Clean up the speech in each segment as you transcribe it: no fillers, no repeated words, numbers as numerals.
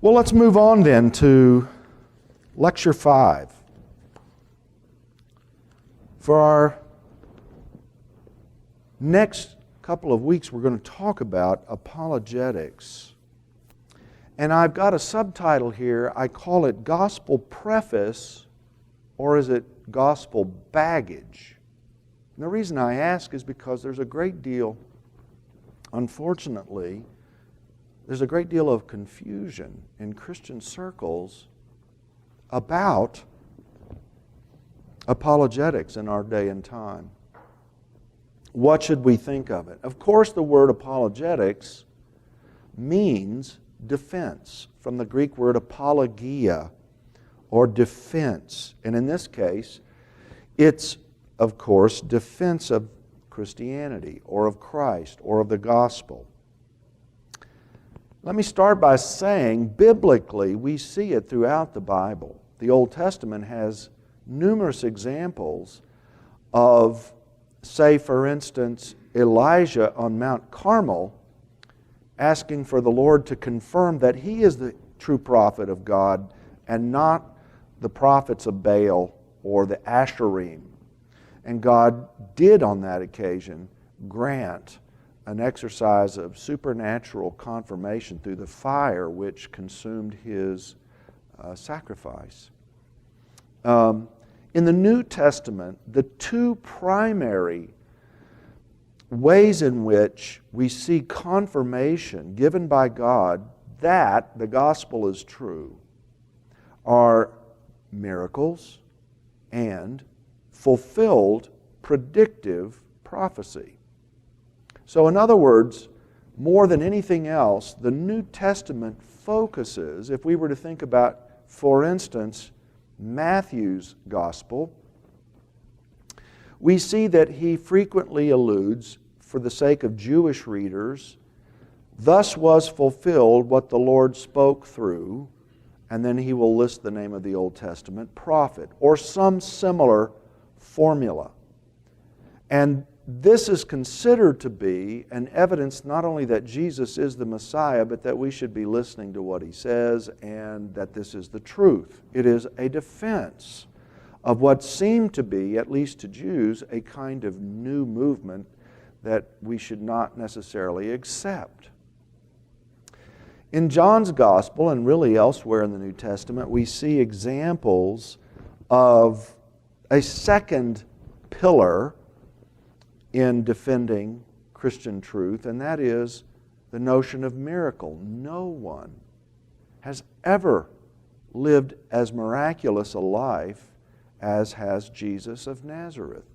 Well, let's move on then to Lecture 5. For our next couple of weeks, we're going to talk about apologetics. And I've got a subtitle here. I call it Gospel Preface, or is it Gospel Baggage? And the reason I ask is because there's a great deal, unfortunately, there's a great deal of confusion in Christian circles about apologetics in our day and time. What should we think of it? Of course, the word apologetics means defense, from the Greek word apologia, or defense. And in this case, it's, of course, defense of Christianity, or of Christ, or of the gospel. Let me start by saying, biblically, we see it throughout the Bible. The Old Testament has numerous examples of, say, for instance, Elijah on Mount Carmel asking for the Lord to confirm that he is the true prophet of God and not the prophets of Baal or the Asherim. And God did on that occasion grant an exercise of supernatural confirmation through the fire which consumed his sacrifice. In the New Testament, the two primary ways in which we see confirmation given by God that the gospel is true are miracles and fulfilled predictive prophecy. So in other words, more than anything else, the New Testament focuses, if we were to think about, for instance, Matthew's gospel, we see that he frequently alludes, for the sake of Jewish readers, thus was fulfilled what the Lord spoke through, and then he will list the name of the Old Testament prophet, or some similar formula. And this is considered to be an evidence not only that Jesus is the Messiah, but that we should be listening to what he says and that this is the truth. It is a defense of what seemed to be, at least to Jews, a kind of new movement that we should not necessarily accept. In John's Gospel, and really elsewhere in the New Testament, we see examples of a second pillar in defending Christian truth, and that is the notion of miracle. No one has ever lived as miraculous a life as has Jesus of Nazareth.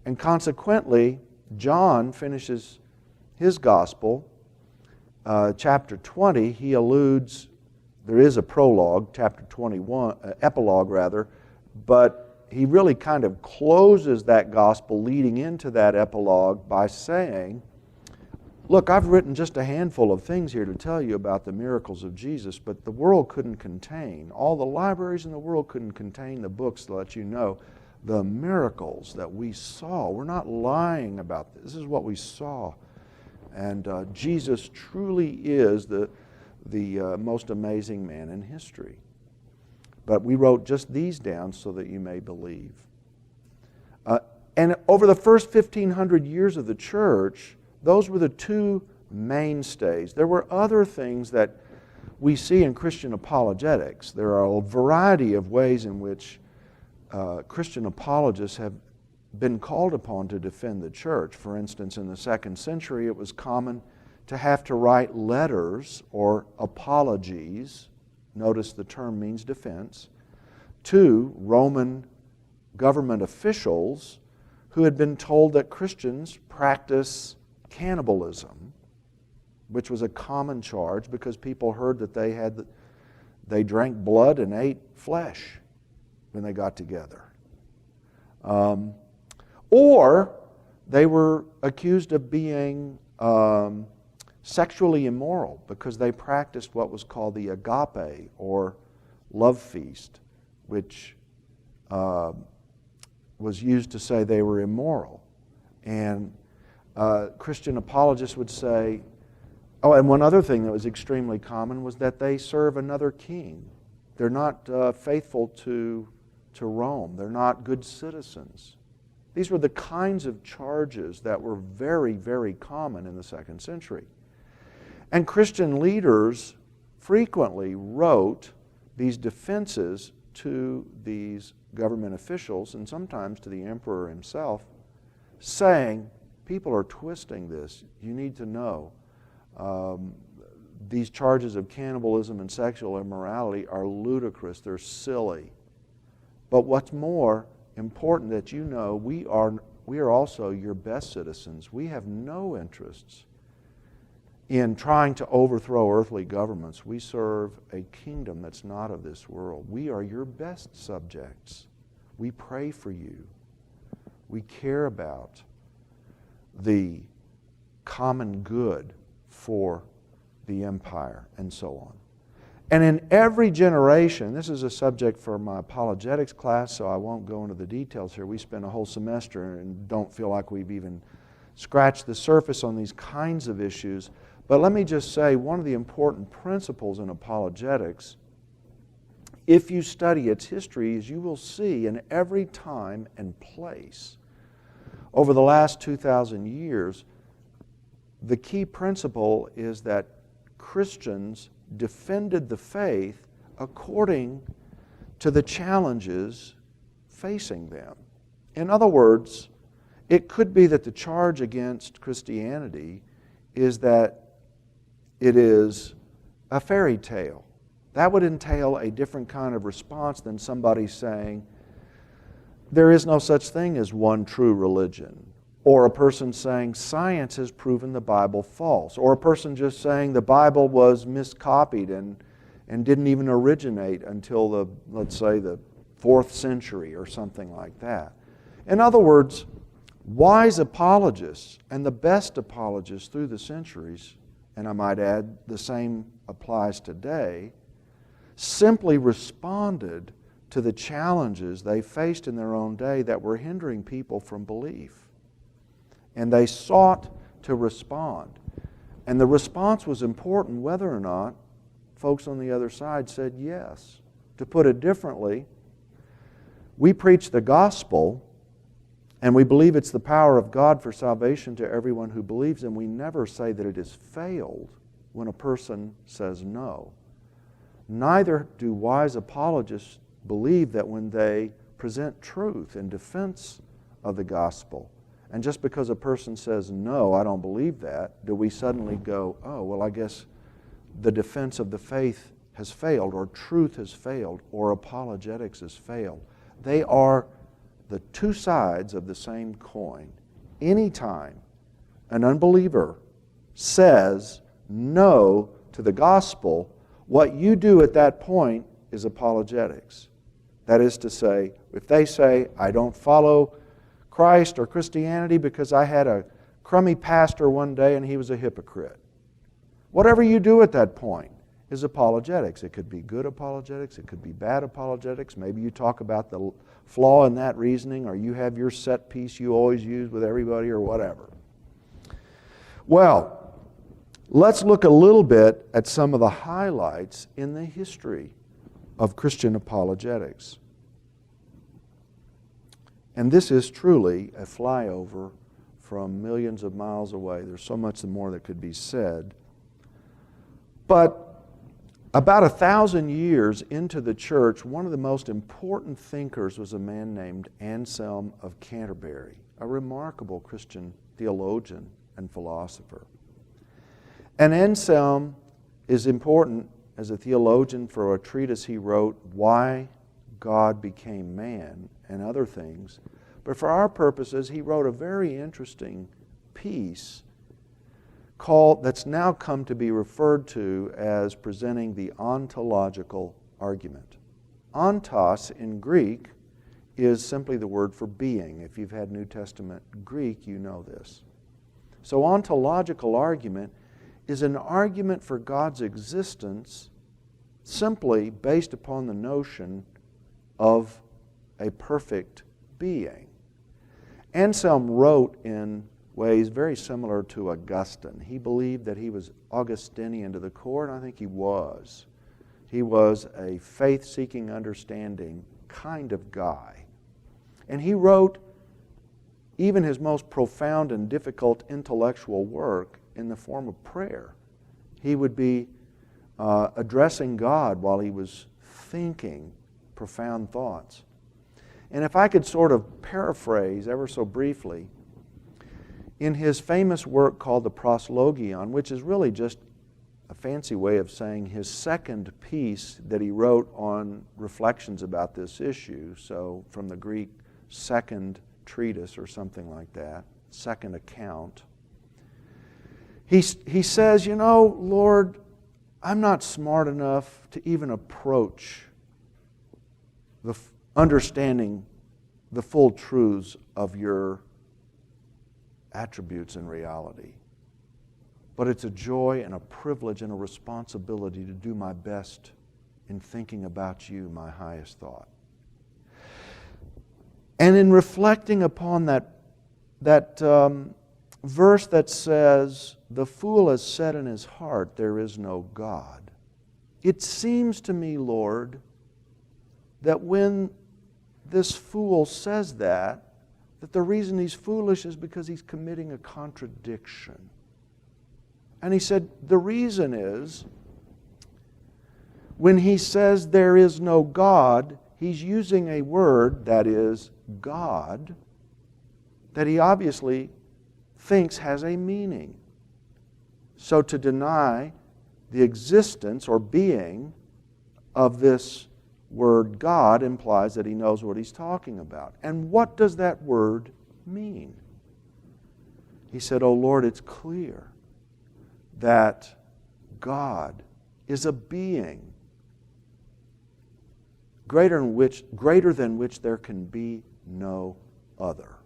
And consequently, John finishes his gospel, chapter 20, he alludes, there is a prologue, chapter 21, epilogue rather, but he really kind of closes that gospel leading into that epilogue by saying, look, I've written just a handful of things here to tell you about the miracles of Jesus, but the world couldn't contain, all the libraries in the world couldn't contain the books to let you know the miracles that we saw. We're not lying about this. This is what we saw. And Jesus truly is the most amazing man in history. But we wrote just these down so that you may believe. And over the first 1,500 years of the church, those were the two mainstays. There were other things that we see in Christian apologetics. There are a variety of ways in which Christian apologists have been called upon to defend the church. For instance, in the 2nd century, it was common to have to write letters or apologies. Notice the term means defense, to Roman government officials who had been told that Christians practice cannibalism, which was a common charge because people heard that they drank blood and ate flesh when they got together. Or they were accused of being sexually immoral because they practiced what was called the agape, or love feast, which was used to say they were immoral. And Christian apologists would say, Oh, and one other thing that was extremely common was that they serve another king. They're not faithful to Rome. They're not good citizens. These were the kinds of charges that were very, very common in the 2nd century. And Christian leaders frequently wrote these defenses to these government officials and sometimes to the emperor himself, saying, people are twisting this. You need to know. These charges of cannibalism and sexual immorality are ludicrous. They're silly. But what's more important that you know, we are also your best citizens. We have no interests in trying to overthrow earthly governments. We serve a kingdom that's not of this world. We are your best subjects. We pray for you. We care about the common good for the empire, and so on. And in every generation, this is a subject for my apologetics class, so I won't go into the details here. We spent a whole semester and don't feel like we've even scratched the surface on these kinds of issues. But let me just say, one of the important principles in apologetics, if you study its history, is you will see in every time and place over the last 2,000 years, the key principle is that Christians defended the faith according to the challenges facing them. In other words, it could be that the charge against Christianity is that it is a fairy tale. That would entail a different kind of response than somebody saying, there is no such thing as one true religion. Or a person saying science has proven the Bible false. Or a person just saying the Bible was miscopied and didn't even originate until let's say the 4th century or something like that. In other words, wise apologists and the best apologists through the centuries, and I might add the same applies today, simply responded to the challenges they faced in their own day that were hindering people from belief. And they sought to respond. And the response was important whether or not folks on the other side said yes. To put it differently, we preach the gospel and we believe it's the power of God for salvation to everyone who believes, and we never say that it has failed when a person says no. Neither do wise apologists believe that when they present truth in defense of the gospel, and just because a person says, no, I don't believe that, do we suddenly go, oh, well, I guess the defense of the faith has failed, or truth has failed, or apologetics has failed. They are the two sides of the same coin. Anytime an unbeliever says no to the gospel, what you do at that point is apologetics. That is to say, if they say, I don't follow Christ or Christianity because I had a crummy pastor one day and he was a hypocrite. Whatever you do at that point is apologetics. It could be good apologetics, it could be bad apologetics. Maybe you talk about the flaw in that reasoning, or you have your set piece you always use with everybody, or whatever. Well, let's look a little bit at some of the highlights in the history of Christian apologetics. And this is truly a flyover from millions of miles away. There's so much more that could be said. But about 1,000 years into the church, one of the most important thinkers was a man named Anselm of Canterbury, a remarkable Christian theologian and philosopher. And Anselm is important as a theologian for a treatise he wrote, Why God Became Man, and other things. But for our purposes, he wrote a very interesting piece that's now come to be referred to as presenting the ontological argument. Ontos in Greek is simply the word for being. If you've had New Testament Greek, you know this. So ontological argument is an argument for God's existence simply based upon the notion of a perfect being. Anselm wrote in ways very similar to Augustine. He believed that he was Augustinian to the core, and I think he was. He was a faith-seeking, understanding kind of guy. And he wrote even his most profound and difficult intellectual work in the form of prayer. He would be addressing God while he was thinking profound thoughts. And if I could sort of paraphrase ever so briefly, in his famous work called the Proslogion, which is really just a fancy way of saying his second piece that he wrote on reflections about this issue, so from the Greek second treatise or something like that, second account, he says, you know, Lord, I'm not smart enough to even approach understanding the full truths of your attributes and reality. But it's a joy and a privilege and a responsibility to do my best in thinking about you, my highest thought. And in reflecting upon that verse that says, the fool has said in his heart, there is no God. It seems to me, Lord, that when this fool says that the reason he's foolish is because he's committing a contradiction. And he said, the reason is, when he says there is no God, he's using a word that is God, that he obviously thinks has a meaning. So to deny the existence or being of this word God implies that he knows what he's talking about. And what does that word mean? He said, oh Lord, it's clear that God is a being greater than which there can be no other.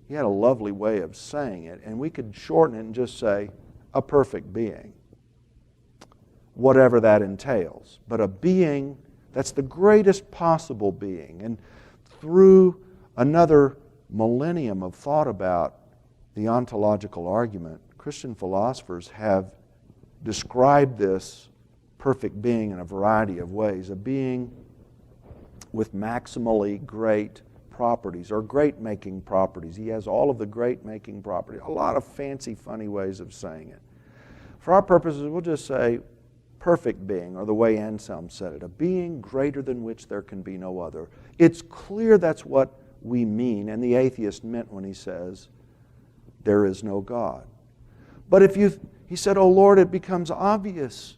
He had a lovely way of saying it, and we could shorten it and just say, a perfect being, whatever that entails. But a being that's the greatest possible being. And through another millennium of thought about the ontological argument, Christian philosophers have described this perfect being in a variety of ways. A being with maximally great properties, or great-making properties. He has all of the great-making properties. A lot of fancy, funny ways of saying it. For our purposes, we'll just say perfect being, or the way Anselm said it, a being greater than which there can be no other. It's clear that's what we mean, and the atheist meant when he says, there is no God. But he said, oh Lord, it becomes obvious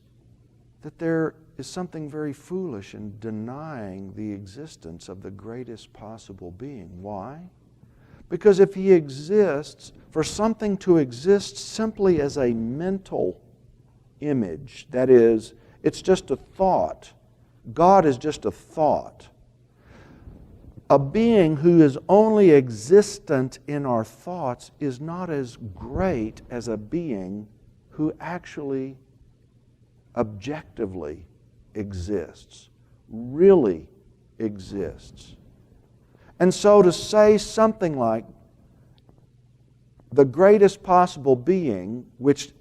that there is something very foolish in denying the existence of the greatest possible being. Why? Because if he exists, for something to exist simply as a mental image, that is, it's just a thought. God is just a thought. A being who is only existent in our thoughts is not as great as a being who actually objectively exists, really exists. And so to say something like the greatest possible being, which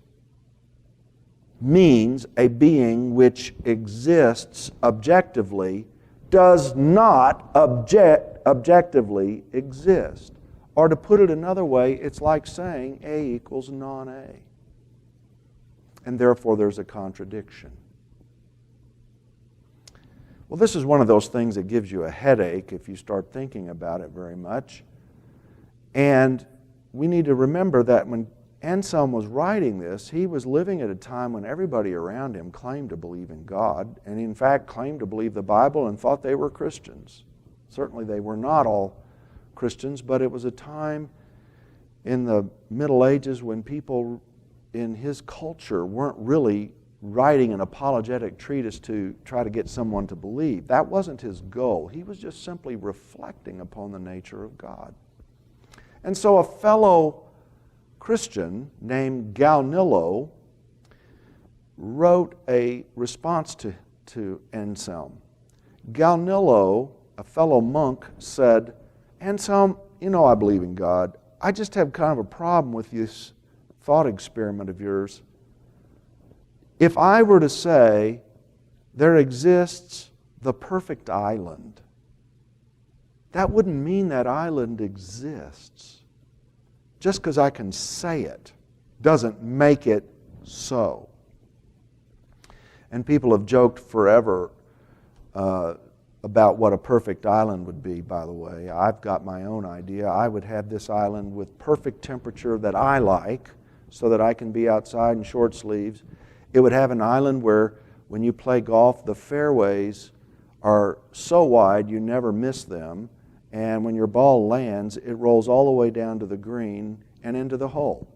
means a being which exists objectively, does not objectively exist. Or to put it another way, it's like saying A equals non-A. And therefore there's a contradiction. Well, this is one of those things that gives you a headache if you start thinking about it very much. And we need to remember that when Anselm was writing this, he was living at a time when everybody around him claimed to believe in God, and in fact claimed to believe the Bible and thought they were Christians. Certainly they were not all Christians, but it was a time in the Middle Ages when people in his culture weren't really writing an apologetic treatise to try to get someone to believe. That wasn't his goal. He was just simply reflecting upon the nature of God. And so a fellow Christian named Galnillo wrote a response to Anselm. Galnillo, a fellow monk, said, Anselm, you know I believe in God. I just have kind of a problem with this thought experiment of yours. If I were to say there exists the perfect island, that wouldn't mean that island exists. Just because I can say it doesn't make it so. And people have joked forever about what a perfect island would be, by the way. I've got my own idea. I would have this island with perfect temperature that I like so that I can be outside in short sleeves. It would have an island where when you play golf, the fairways are so wide you never miss them. And when your ball lands, it rolls all the way down to the green and into the hole.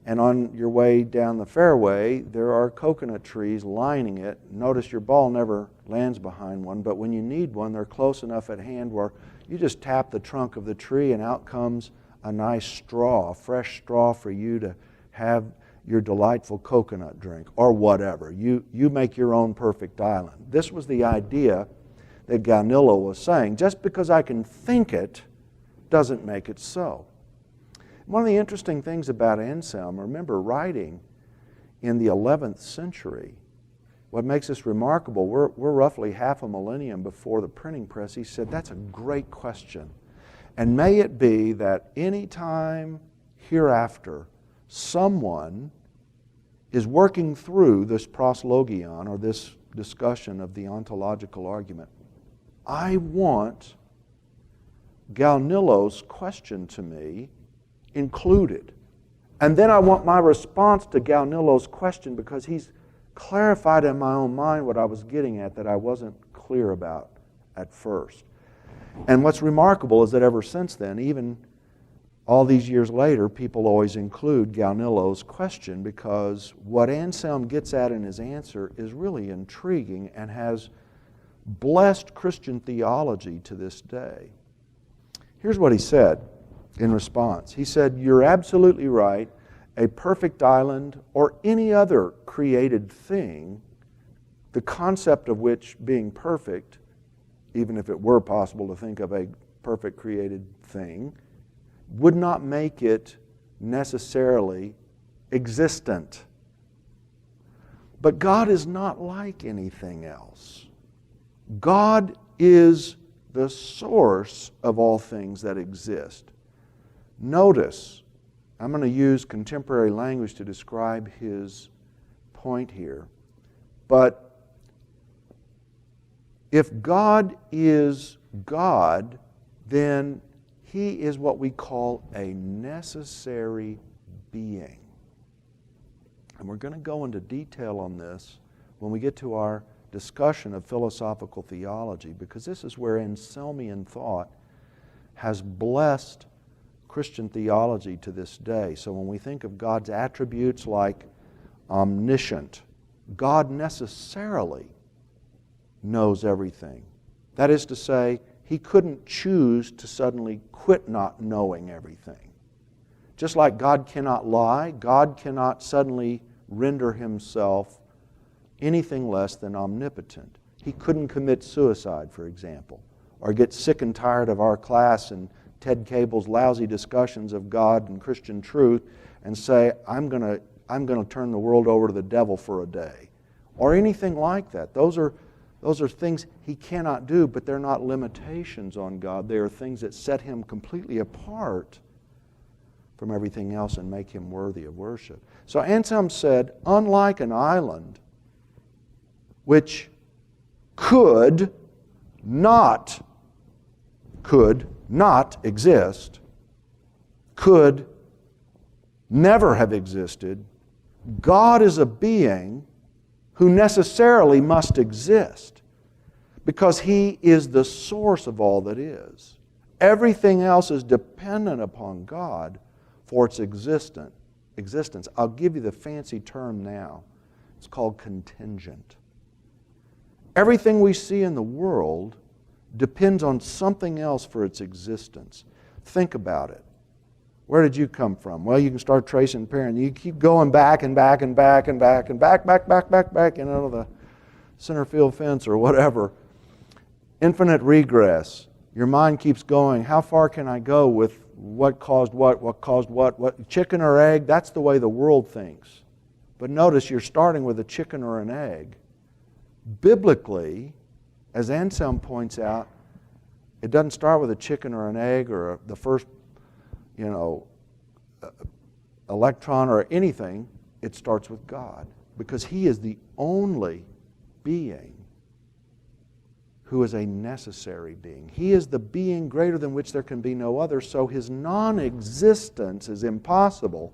And on your way down the fairway, there are coconut trees lining it. Notice your ball never lands behind one, but when you need one, they're close enough at hand where you just tap the trunk of the tree and out comes a nice straw, a fresh straw for you to have your delightful coconut drink or whatever. You make your own perfect island. This was the idea that Galnillo was saying. Just because I can think it doesn't make it so. One of the interesting things about Anselm, remember writing in the 11th century, what makes this remarkable, we're roughly half a millennium before the printing press. He said, that's a great question. And may it be that any time hereafter someone is working through this proslogion or this discussion of the ontological argument, I want Galnillo's question to me included. And then I want my response to Galnillo's question, because he's clarified in my own mind what I was getting at that I wasn't clear about at first. And what's remarkable is that ever since then, even all these years later, people always include Galnillo's question, because what Anselm gets at in his answer is really intriguing and has blessed Christian theology to this day. Here's what he said in response. He said, you're absolutely right. A perfect island or any other created thing, the concept of which being perfect, even if it were possible to think of a perfect created thing, would not make it necessarily existent. But God is not like anything else. God is the source of all things that exist. Notice, I'm going to use contemporary language to describe his point here, but if God is God, then He is what we call a necessary being. And we're going to go into detail on this when we get to our discussion of philosophical theology, because this is where Anselmian thought has blessed Christian theology to this day. So when we think of God's attributes like omniscient, God necessarily knows everything. That is to say, He couldn't choose to suddenly quit not knowing everything. Just like God cannot lie, God cannot suddenly render Himself anything less than omnipotent. He couldn't commit suicide, for example, or get sick and tired of our class and Ted Cable's lousy discussions of God and Christian truth and say, I'm going to turn the world over to the devil for a day, or anything like that. Those are things He cannot do, but they're not limitations on God. They are things that set Him completely apart from everything else and make Him worthy of worship. So Anselm said, unlike an island which could not exist, could never have existed, God is a being who necessarily must exist because He is the source of all that is. Everything else is dependent upon God for its existence. I'll give you the fancy term now. It's called contingent. Everything we see in the world depends on something else for its existence. Think about it. Where did you come from? Well, you can start tracing parents. You keep going back and back and back and back and back, you know, the center field fence or whatever. Infinite regress. Your mind keeps going. How far can I go with what caused what, chicken or egg, that's the way the world thinks. But notice you're starting with a chicken or an egg. Biblically, as Anselm points out, it doesn't start with a chicken or an egg or the first, electron or anything. It starts with God, because He is the only being who is a necessary being. He is the being greater than which there can be no other, so His non-existence is impossible,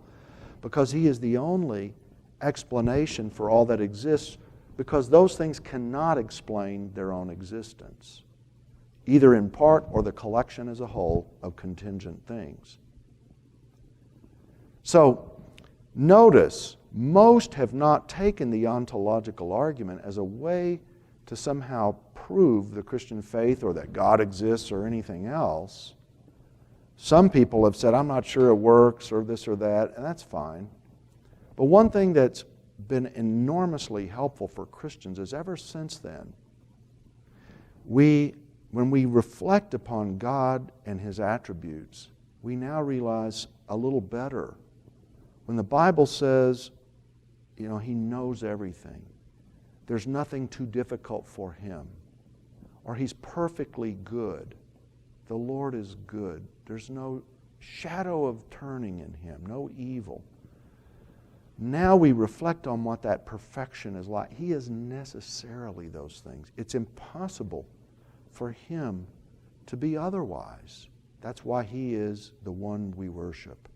because He is the only explanation for all that exists, because those things cannot explain their own existence, either in part or the collection as a whole of contingent things. So, notice, most have not taken the ontological argument as a way to somehow prove the Christian faith or that God exists or anything else. Some people have said, I'm not sure it works or this or that, and that's fine. But one thing that's been enormously helpful for Christians is ever since then, when we reflect upon God and His attributes, we now realize a little better. When the Bible says, He knows everything, there's nothing too difficult for Him, or He's perfectly good, the Lord is good, there's no shadow of turning in Him, no evil. Now we reflect on what that perfection is like. He is necessarily those things. It's impossible for Him to be otherwise. That's why He is the one we worship.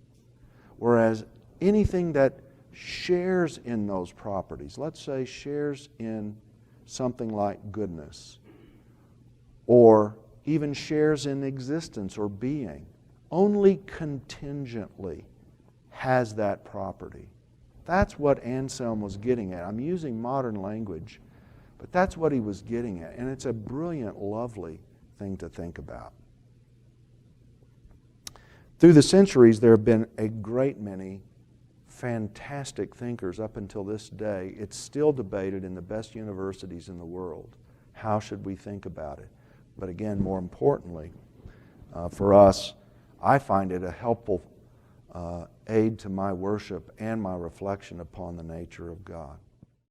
Whereas anything that shares in those properties, let's say shares in something like goodness, or even shares in existence or being, only contingently has that property. That's what Anselm was getting at. I'm using modern language, but that's what he was getting at. And it's a brilliant, lovely thing to think about. Through the centuries, there have been a great many fantastic thinkers up until this day. It's still debated in the best universities in the world. How should we think about it? But again, more importantly, for us, I find it a helpful aid to my worship and my reflection upon the nature of God.